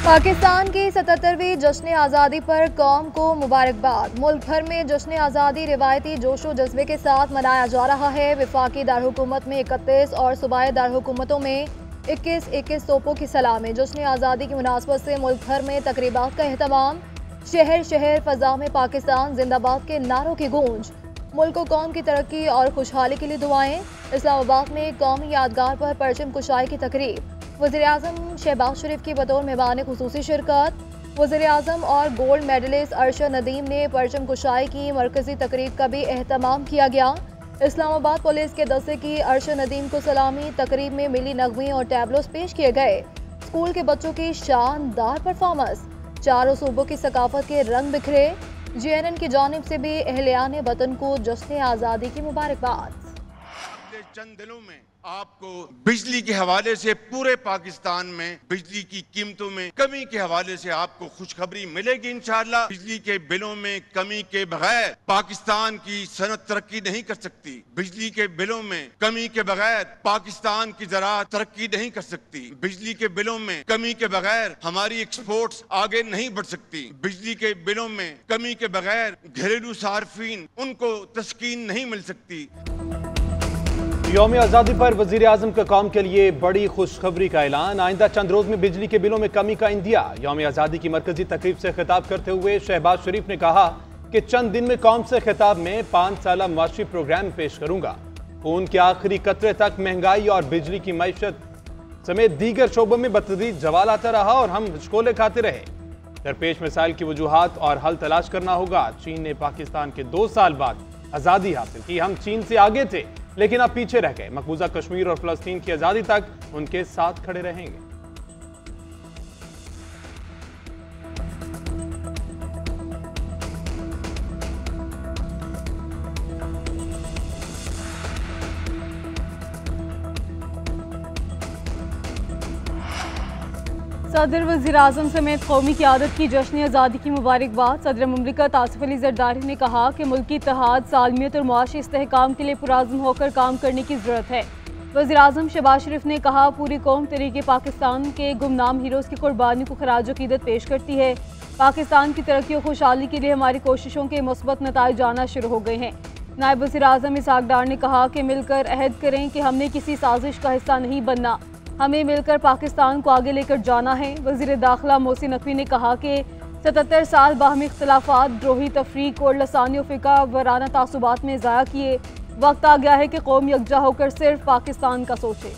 पाकिस्तान की 77वीं जश्न आज़ादी पर कौम को मुबारकबाद। मुल्क भर में जश्न आज़ादी रिवायती जोशो जज्बे के साथ मनाया जा रहा है। वफाकी दारहुकूमत में 31 और सूबाई दारहुकूमतों में 21-21 तोपों की सलामी। जश्न आज़ादी की मुनासबत से मुल्क भर में तकरीबात का एहतमाम। शहर शहर फजा में पाकिस्तान जिंदाबाद के नारों की गूंज। मुल्क को कौम की तरक्की और खुशहाली के लिए दुआएं। इस्लामाबाद में कौमी यादगार पर परचम कुशाई की तकरीब। वज़ीर-ए-आज़म शहबाज शरीफ की बतौर मेहमान खुसूसी शिरकत। वज़ीर-ए-आज़म और गोल्ड मेडलिस्ट अरशद नदीम ने परचम कुशाई की मरकजी तकरीब का भी एहतमाम किया गया। इस्लामाबाद पुलिस के दस्ते की अरशद नदीम को सलामी। तकरीब में मिली नगमे और टैबलोस पेश किए गए। स्कूल के बच्चों की शानदार परफॉर्मेंस। चारों सूबों की सकाफत के रंग बिखरे। JNN की जानिब से भी अहलियान वतन को जश्न आज़ादी की मुबारकबाद। चंद दिनों में आपको बिजली के हवाले से पूरे पाकिस्तान में बिजली की कीमतों में कमी के हवाले से आपको खुशखबरी मिलेगी इंशाअल्लाह। बिजली के बिलों में कमी के बगैर पाकिस्तान की सनत तरक्की नहीं कर सकती। बिजली के बिलों में कमी के बगैर पाकिस्तान की ज़राअत तरक्की नहीं कर सकती। बिजली के बिलों में कमी के बगैर हमारी एक्सपोर्ट्स आगे नहीं बढ़ सकती। बिजली के बिलों में कमी के बगैर घरेलू सार्फिन उनको तस्कीन नहीं मिल सकती। यौम आज़ादी पर वज़ीर आज़म का कौम के लिए बड़ी खुशखबरी का ऐलान। आइंदा चंद रोज में बिजली के बिलों में कमी का इंदिया। यौम आज़ादी की मरकजी तकरीब से खिताब करते हुए शहबाज शरीफ ने कहा कि चंद दिन में कौम से खिताब में 5 साला मुआशी प्रोग्राम पेश करूंगा। खून के आखिरी कतरे तक महंगाई और बिजली की मईशत समेत दीगर शोबों में बतदरीज जवाल आता रहा और हम हिचकोले खाते रहे। दरपेश मिसाइल की वजूहात और हल तलाश करना होगा। चीन ने पाकिस्तान के 2 साल बाद आज़ादी हासिल की। हम चीन से आगे थे लेकिन अब पीछे रह गए। मकबूजा कश्मीर और फलस्तीन की आज़ादी तक उनके साथ खड़े रहेंगे। सदर वज़ीर-ए-आज़म समेत कौमी क़यादत की जश्न आज़ादी की मुबारकबाद। सदर मुमलिकत आसिफ अली ज़रदारी ने कहा कि मुल्की इत्तेहाद, सालमियत और मुआशी इस्तेहकाम के लिए पुरअज़्म होकर काम करने की ज़रूरत है। वज़ीर-ए-आज़म शहबाज शरीफ ने कहा, पूरी कौम तहरीक पाकिस्तान के गुमनाम हीरोज़ की कुर्बानी को खराज अक़ीदत पेश करती है। पाकिस्तान की तरक्की और खुशहाली के लिए हमारी कोशिशों के मुस्बत नताइज आना शुरू हो गए हैं। नायब वज़ीर-ए-आज़म इसहाक़ डार ने कहा कि मिलकर अहद करें कि हमने किसी साजिश का हिस्सा नहीं बनना, हमें मिलकर पाकिस्तान को आगे लेकर जाना है। वज़ीर दाखिला मोहसिन नकवी ने कहा कि 77 साल बाहमी इख्तलाफात, द्रोही तफरीक और लसानी फ़िका वराना तासुबात में ज़ाया किए। वक्त आ गया है कि कौम यकजा होकर सिर्फ पाकिस्तान का सोचे।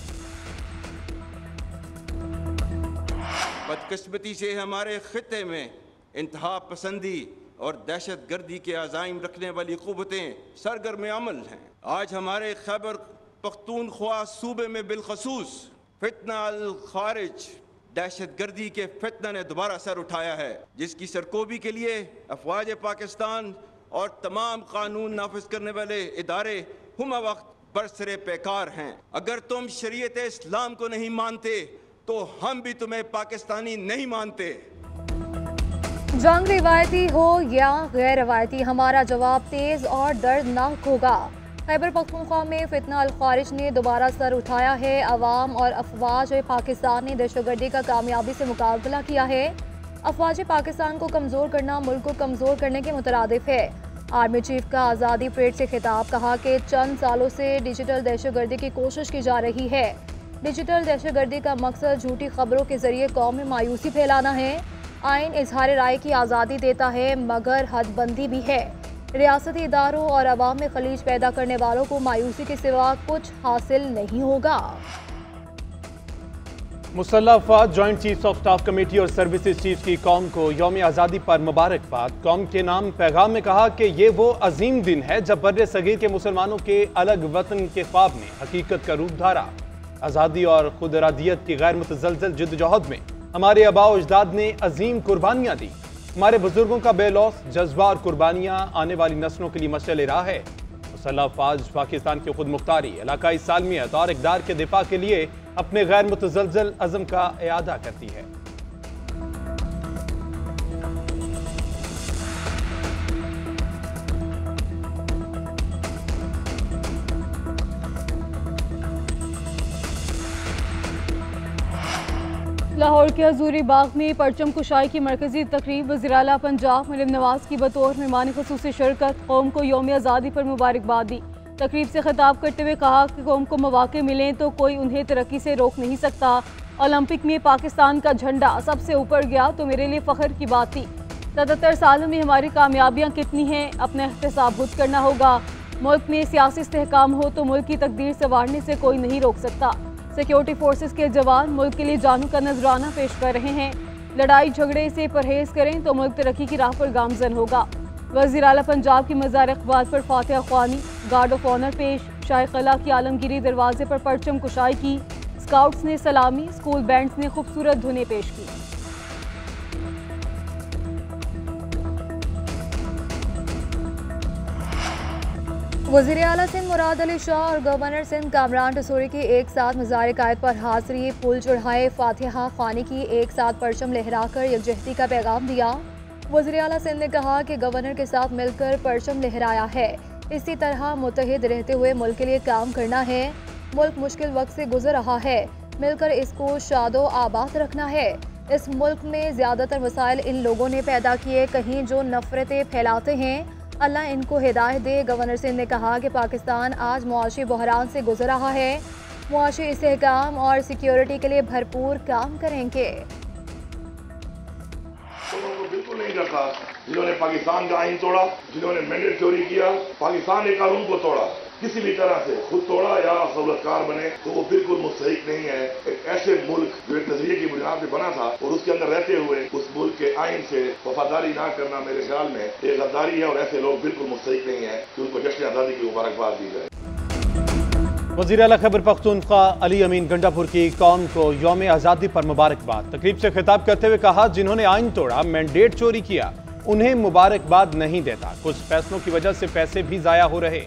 बदकिस्मती से हमारे खित्ते में इंतहा पसंदी और दहशत गर्दी के अज़ाइम रखने वाली क़ुव्वतें सरगर्म अमल हैं। आज हमारे खैबर पख्तूनख्वा सूबे में बिलखसूस फितना अल खारिज दहशत गर्दी के फितना ने दोबारा सर उठाया है, जिसकी सरकोबी के लिए अफवाज पाकिस्तान और तमाम कानून नाफिज करने वाले इदारे हुमा वक्त बरसरे बेकार हैं। अगर तुम शरीयत इस्लाम को नहीं मानते तो हम भी तुम्हें पाकिस्तानी नहीं मानते। जंग रिवायती हो या गैर रवायती, हमारा जवाब तेज और दर्दनाक होगा। खैबर पख्तूनख्वा में फितना अल खारिज ने दोबारा सर उठाया है। अवाम और अफवाज पाकिस्तान ने दहशतगर्दी का कामयाबी से मुकाबला किया है। अफवाज पाकिस्तान को कमज़ोर करना मुल्क को कमज़ोर करने के मुतरादिफ है। आर्मी चीफ का आज़ादी परेड से खिताब, कहा कि चंद सालों से डिजिटल दहशतगर्दी की कोशिश की जा रही है। डिजिटल दहशतगर्दी का मकसद झूठी खबरों के जरिए कौम में मायूसी फैलाना है। आइन इजहार राय की आज़ादी देता है मगर हदबंदी भी है। रियासती इदारों और अवाम में खलीज पैदा करने वालों को मायूसी के सिवा कुछ हासिल नहीं होगा। मुसल्लह अफवाज joint chiefs of staff committee और सर्विसेज चीफ की कौम को यौम आज़ादी पर मुबारकबाद। कौम के नाम पैगाम में कहा कि ये वो अजीम दिन है जब बर्रे सगीर के मुसलमानों के अलग वतन के ख्वाब ने हकीकत का रूप धारा। आज़ादी और खुद इरादियत की गैर मुतज़लज़ल जिद्दोजहद में हमारे आबा व अजदाद ने अजीम कुर्बानियाँ दी। हमारे बुजुर्गों का बेलौस जज्बा और कुर्बानियाँ आने वाली नस्लों के लिए मशअल राह है। मुसल्लह अफवाज पाकिस्तान की खुद मुख्तारी, इलाकाई सालमियत और इक़दार के दिफा के लिए अपने गैर मुतज़लज़ल अज़म का इआदा करती है। लाहौर के हजूरी बाग में परचम कुशाई की मरकजी तकरीब वज़ीर आला पंजाब मरियम नवाज की बतौर मेहमान खुसूसी शिरकत कौम को यौम आज़ादी पर मुबारकबाद दी। तकरीब से खिताब करते हुए कहा कि कौम को मौके मिलें तो कोई उन्हें तरक्की से रोक नहीं सकता। ओलंपिक में पाकिस्तान का झंडा सबसे ऊपर गया तो मेरे लिए फ़ख्र की बात थी। 77 सालों में हमारी कामयाबियाँ कितनी हैं, अपना एहतसाब खुद करना होगा। मुल्क में सियासी इस्तेहकाम हो तो मुल्क की तकदीर संवारने से कोई नहीं रोक सकता। सिक्योरिटी फोर्सेस के जवान मुल्क के लिए जानों का नजराना पेश कर रहे हैं। लड़ाई झगड़े से परहेज करें तो मुल्क तरक्की की राह पर गामजन होगा। वज़ीर आला पंजाब की मज़ार इक़बाल पर फातिहा ख्वानी, गार्ड ऑफ ऑनर पेश, शाही क़िला की आलमगीरी दरवाजे पर परचम कुशाई की, स्काउट्स ने सलामी, स्कूल बैंड्स ने खूबसूरत धुनें पेश की। वज़ीर आला सिंध मुराद अली शाह और गवर्नर सिंध कामरान टसूरी की एक साथ मज़ार कायद पर हाज़री, फूल चढ़ाए, फातिहा ख्वानी की, एक साथ परचम लहराकर यकजहती का पैगाम दिया। वज़ीर आला सिंध ने कहा कि गवर्नर के साथ मिलकर परचम लहराया है। इसी तरह मुत्तहिद रहते हुए मुल्क के लिए काम करना है। मुल्क मुश्किल वक्त से गुजर रहा है, मिलकर इसको शादो आबाद रखना है। इस मुल्क में ज़्यादातर मसाइल इन लोगों ने पैदा किए, कहीं जो नफरतें फैलाते हैं, अल्लाह इनको हिदायत दे। गवर्नर सिंध ने कहा कि पाकिस्तान आज मुआशी बहरान से गुजर रहा है, मुआशी इस्तेहकाम और सिक्योरिटी के लिए भरपूर काम करेंगे। बिल्कुल नहीं करता जिन्होंने पाकिस्तान का आइन तोड़ा, जिन्होंने मैंडेट चोरी किया, पाकिस्तान के कानून को तोड़ा, किसी भी तरह से खुद तोड़ा या सहूलतकार बने तो वो बिल्कुल मुस्तहिक नहीं है। एक ऐसे मुल्क जो एक नजरिए की बुनियाद पे बना था और उसके अंदर रहते हुए उस मुल्क के आइन से वफादारी ना करना मेरे ख्याल में एक गद्दारी है और ऐसे लोग बिल्कुल मुस्तहिक नहीं है कि उनको जश्न आज़ादी की मुबारकबाद दी जाए। वज़ीर आला खैबर पख्तूनख्वा अली अमीन गंडापुर की कौम को यौम आज़ादी पर मुबारकबाद। तकरीब से खिताब करते हुए कहा, जिन्होंने आइन तोड़ा, मैंडेट चोरी किया, उन्हें मुबारकबाद नहीं देता। कुछ फैसलों की वजह से पैसे भी ज़ाया हो रहे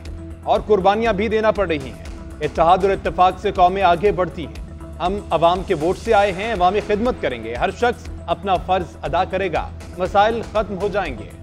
और कुर्बानियां भी देना पड़ रही हैं। इत्तेहाद और इत्तेफाक से कौमें आगे बढ़ती हैं। हम अवाम के वोट से आए हैं, अवामी खिदमत करेंगे। हर शख्स अपना फर्ज अदा करेगा, मसाइल खत्म हो जाएंगे।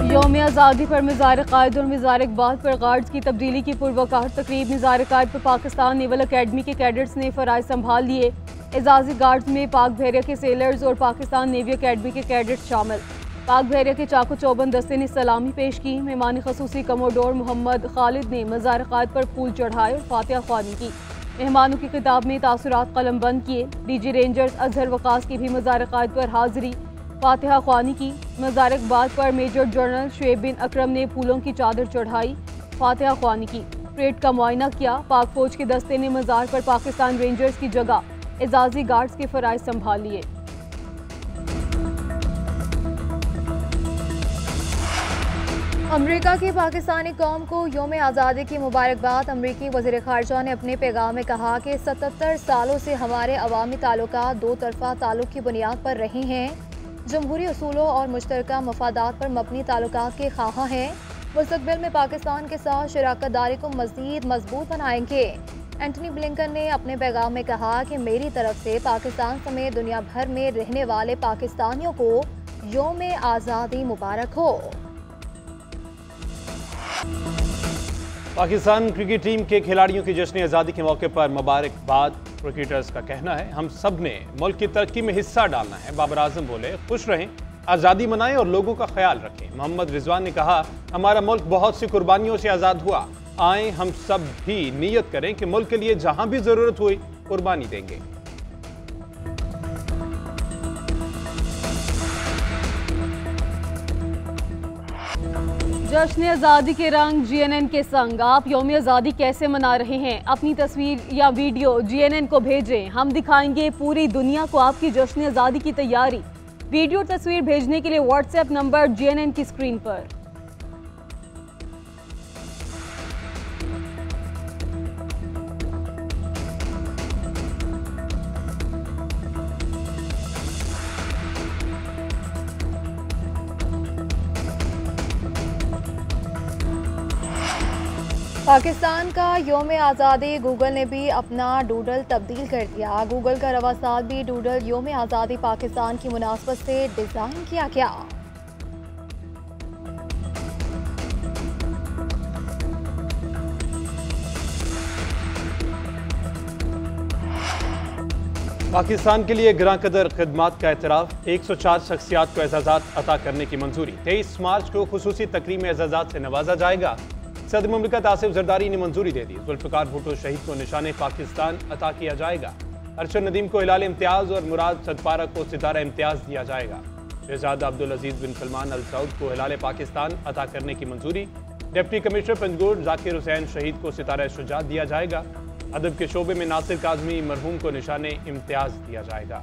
यौम आज़ादी पर मज़ार कायद और मज़ार इक़बाल पर गार्ड्स की तब्दीली की पुरवकार तकरीब। मज़ार कायद पर पाकिस्तान नेवल अकेडमी के कैडेट्स ने फ़राइज़ संभाल लिए। एजाज़ी गार्ड्स में पाक बहरिया के सेलर्स और पाकिस्तान नेवी अकेडमी के कैडेट्स शामिल। पाक बहरिया के चाको चौबंद दस्ते ने सलामी पेश की। मेहमान खसूसी कमोडोर मोहम्मद खालिद ने मज़ार कायद पर फूल चढ़ाए और फातिहा ख्वानी की। मेहमानों की किताब में तासुरात कलम बंद किए। डीजी रेंजर्स अजहर वकास की भी मज़ार कायद पर हाजिरी, फातिहा ख्वानी की। मज़ार इक़बाल पर मेजर जनरल शुएब बिन अकरम ने फूलों की चादर चढ़ाई, फातिहा ख्वानी की। परेड का मुआयना किया। पाक फौज के दस्ते ने मज़ार पर पाकिस्तान रेंजर्स की जगह एजाजी गार्ड्स के फ़राइज़ संभाल लिए। अमेरिका की पाकिस्तानी कौम को यौम आज़ादी की मुबारकबाद। अमरीकी वज़ीर ख़ारजा ने अपने पैगाम में कहा कि 77 सालों से हमारे अवामी ताल्लुकात दो तरफ़ा ताल्लुक़ की बुनियाद पर रही हैं। जमहूरी असूलों और मुश्तरका मफादात पर मबनी ताल्लुकात के ख़्वाहां हैं। मुस्तक़बिल में पाकिस्तान के साथ शराकत दारी को मज़ीद मजबूत बनाएंगे। एंटनी ब्लिंकन ने अपने पैगाम में कहा कि मेरी तरफ से पाकिस्तान समेत दुनिया भर में रहने वाले पाकिस्तानियों को यौम आज़ादी मुबारक हो। पाकिस्तान क्रिकेट टीम के खिलाड़ियों की जश्न आज़ादी के मौके पर मुबारकबाद। क्रिकेटर्स का कहना है, हम सब ने मुल्क की तरक्की में हिस्सा डालना है। बाबर आजम बोले, खुश रहें, आज़ादी मनाएं और लोगों का ख्याल रखें। मोहम्मद रिजवान ने कहा, हमारा मुल्क बहुत सी कुर्बानियों से आज़ाद हुआ। आए हम सब भी नीयत करें कि मुल्क के लिए जहां भी ज़रूरत हुई कुर्बानी देंगे। जश्न आज़ादी के रंग GNN के संग। आप यौम आज़ादी कैसे मना रहे हैं? अपनी तस्वीर या वीडियो GNN को भेजें। हम दिखाएंगे पूरी दुनिया को आपकी जश्न आज़ादी की तैयारी। वीडियो तस्वीर भेजने के लिए व्हाट्सएप नंबर GNN की स्क्रीन पर। पाकिस्तान का यौम आज़ादी। गूगल ने भी अपना डूडल तब्दील कर दिया। गूगल का रवा साल भी डूडल यौम आज़ादी पाकिस्तान की मुनासबत से डिज़ाइन किया गया। पाकिस्तान के लिए गिरां कदर खिदमात का एतराफ़, 104 शख्सियात को एजाज़ात अता करने की मंजूरी। 23 मार्च को खुसूसी तकरीम में एजाज़ात से नवाजा जाएगा। सदर मुमलिकत आसिफ जरदारी ने मंजूरी दे दी। जुल्फ़िकार भुट्टो शहीद को निशान पाकिस्तान अता किया जाएगा। अरशद नदीम को हिलाल इम्तियाज़ और मुराद सदपारा को सितारा इम्तियाज़ दिया जाएगा। शहजादा अब्दुल अजीज़ बिन सलमान अल सऊद को हिलाल पाकिस्तान अता करने की मंजूरी। डिप्टी कमिश्नर पंजगुर जाकिर हुसैन शहीद को सितारा शुजात दिया जाएगा। अदब के शोबे में नासिर काज़मी मरहूम को निशाने इम्तियाज़ दिया जाएगा।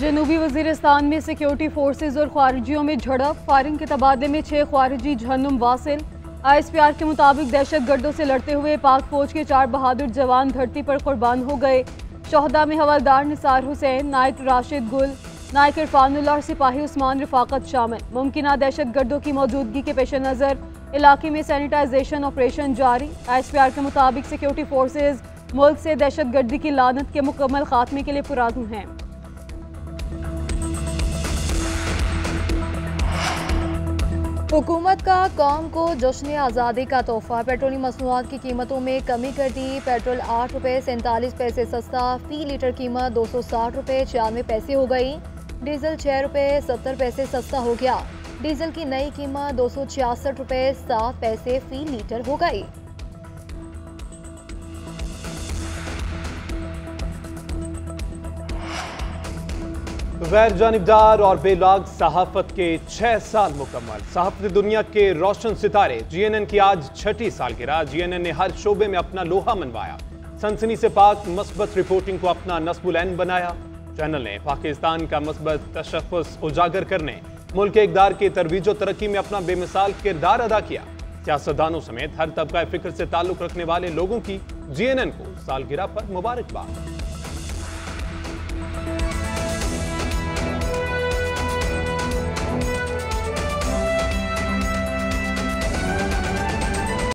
जनूबी वजीरिस्तान में सिक्योरिटी फोर्सेज और ख्वारिजियों में झड़प, फायरिंग के तबादले में 6 ख्वारिजी जहन्नुम वासिल। ISPR के मुताबिक दहशत गर्दों से लड़ते हुए पाक फौज के 4 बहादुर जवान धरती पर कुर्बान हो गए। शोहदा में हवलदार निसार हुसैन, नायक राशिद गुल, नायक इरफानुल्लाह और सिपाही उस्मान रफाकत शामिल। मुमकिन दहशत गर्दों की मौजूदगी के पेश नज़र इलाके में सैनिटाइजेशन ऑपरेशन जारी। ISPR के मुताबिक सिक्योरिटी फोर्सेज मुल्क से दहशत गर्दी की लानत के मुकम्मल खात्मे के लिए पुरअज़्म हैं। हुकूमत का कौम को जश्न आज़ादी का तोहफा, पेट्रोलियम मसनूआत की कीमतों में कमी कर दी। पेट्रोल 8 रुपये 47 पैसे सस्ता, फी लीटर कीमत 260 रुपये 96 पैसे हो गई। डीजल 6 रुपये 70 पैसे सस्ता हो गया। डीजल की नई कीमत 266 रुपये 7 पैसे फी लीटर हो गई। गैर जानिबदार और बेलाग सहाफत के 6 साल मुकम्मल। सहाफत दुनिया के रोशन सितारे GNN की आज 6ठी सालगिरह। GNN ने हर शोबे में अपना लोहा मनवाया। सनसनी से पाक मस्बत रिपोर्टिंग को अपना नस्बुल ऐन बनाया। चैनल ने पाकिस्तान का मस्बत तशख्खुस उजागर करने, मुल्क के इक़दार की तरवीज और तरक्की में अपना बेमिसाल किरदार अदा किया। सियासतदानों समेत हर तबका फिक्र से ताल्लुक़ रखने वाले लोगों की GNN को सालगिरह पर मुबारकबाद।